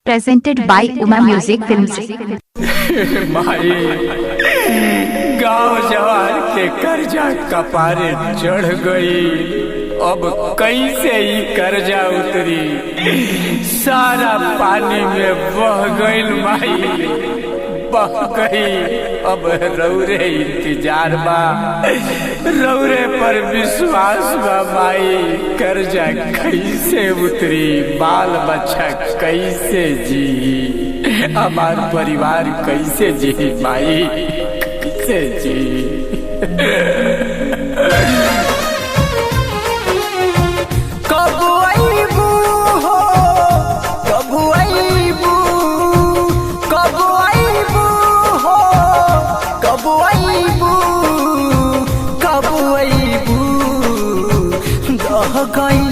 presented by Uma Music Films। माई गाँव जवार के कर्जा कपारे चढ़ गई, अब कैसे ही कर्जा उतरी। सारा पानी में बह गईल माई, बह गई। अब रौरे इंतजार बा, रौरे पर विश्वास बा माई। कर्जा कैसे उतरी, बाल बच्चा कैसे जी, हमार परिवार कैसे जी माई, कैसे जी। कब आईबू हो, कब आईबू, कब आईबू हो, कब आईबू, कब आईबू। दह गई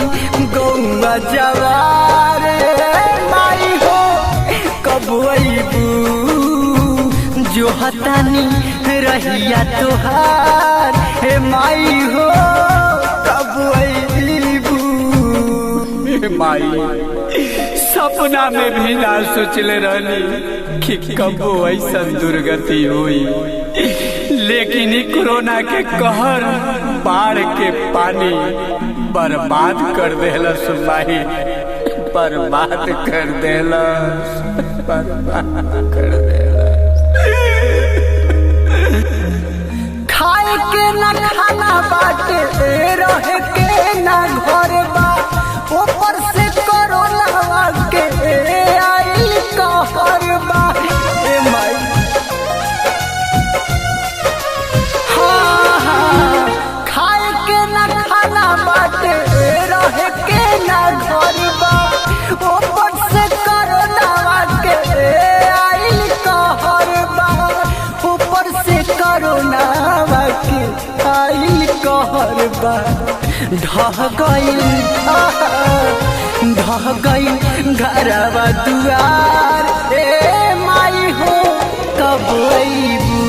गौआ जवार माई हो, कब आईबू। जो हतानी रहिया तोहार हे माई हो, कब आईबू। माई सपना में भी ना सोचले रहनी कि कबो ऐसा दुर्गति हुई, लेकिन कोरोना के कहर बाढ़ के पानी बर्बाद कर देलस माई, बर्बाद कर देलस, बर्बाद कर देलस। खाए के ना खाना बाटे, रहे के ना घर बा, ऊपर से कोरोना के आई कहर बा। ए माई हाँ, खाए के ना खाना बाटे, रहे के ना घर बा, ऊपर से कोरोना के आई कहर बा, ऊपर से कोरोना के आई कहर बा। ढह गई, ढह गई घरवा दुआर ए माई हो, कब आईबू।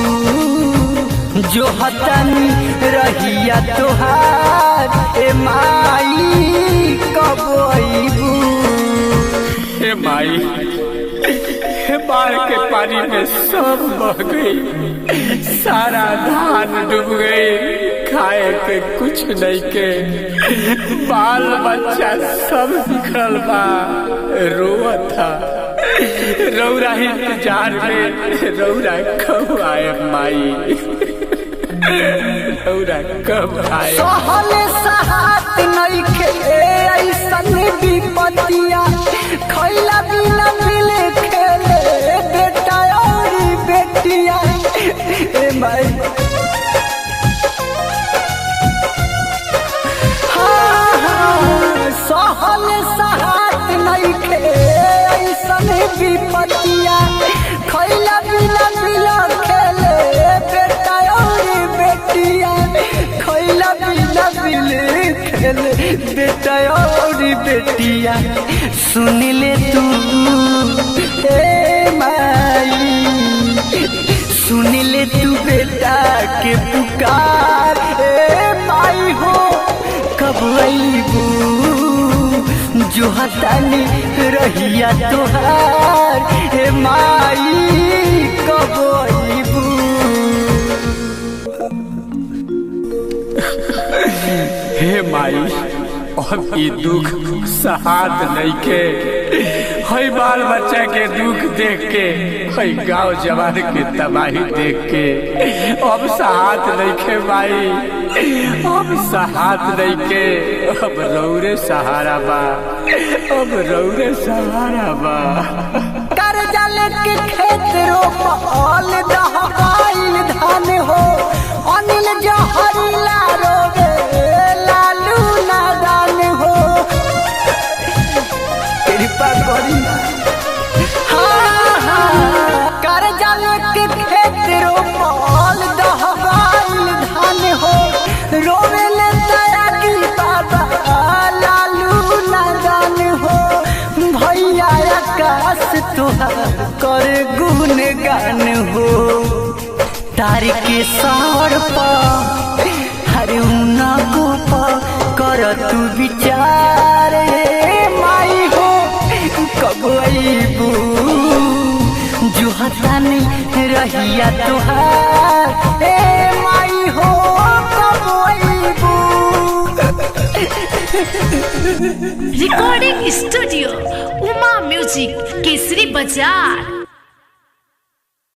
जो हतनी रहिया तोहार ए माई, कब आईबू। हे माई, बाढ़ के पानी में सब बह गई, सारा धान डूब गई, खाए के कुछ नहीं के, बाल बच्चा सब बिखरल बा, रोता रौरा इंतजार में, रौरा कब आए माई, रौरा कब आए। सहले सहात नइखे ऐसन विपतिया, खैला बिना मिले खेले बेटा और बेटिया। ए माई हाँ, हाँ, सहले सहात नइखे ऐसन विपतिया, खैला बिना मिले खेले बेटा और बेटिया, खैला बिना मिले खेले बेटा और बेटिया। सुन ले तू ए माई, सुन ले तू बेटा के पुकार ए माई हो, कब आईबू। जो हतानी रहिया तोहार ए माई, कब आईबू। हे माई, अब ये दुख सहात नहीं के, हई बाल बच्चा के दुख देख के, हई गांव जवार के तबाही देख के, अब सहात नहीं के माई, अब सहात नहीं के। अब रौरे सहारा बा, अब रौरे सहारा बा। कर्जा लेके खेत रोपल दहबाइल धान हो, अनिल जहरीला रोवे लालू नादान हो। कृपा करी हाँ, हाँ, कर्जा लेके खेत रोपल दहबाइल धान हो, रोवे ले दयागी बाबा लालू नादान हो। भैया आकाश तुहार कर गुणगान हो, तार के सर पर हर उना को कर तू विचार माई हो, कब आईबू। जुहतानी रहिया तुहार ए माई हो कब अइबू। रिकॉर्डिंग स्टूडियो उमा म्यूजिक केसरी बाजार।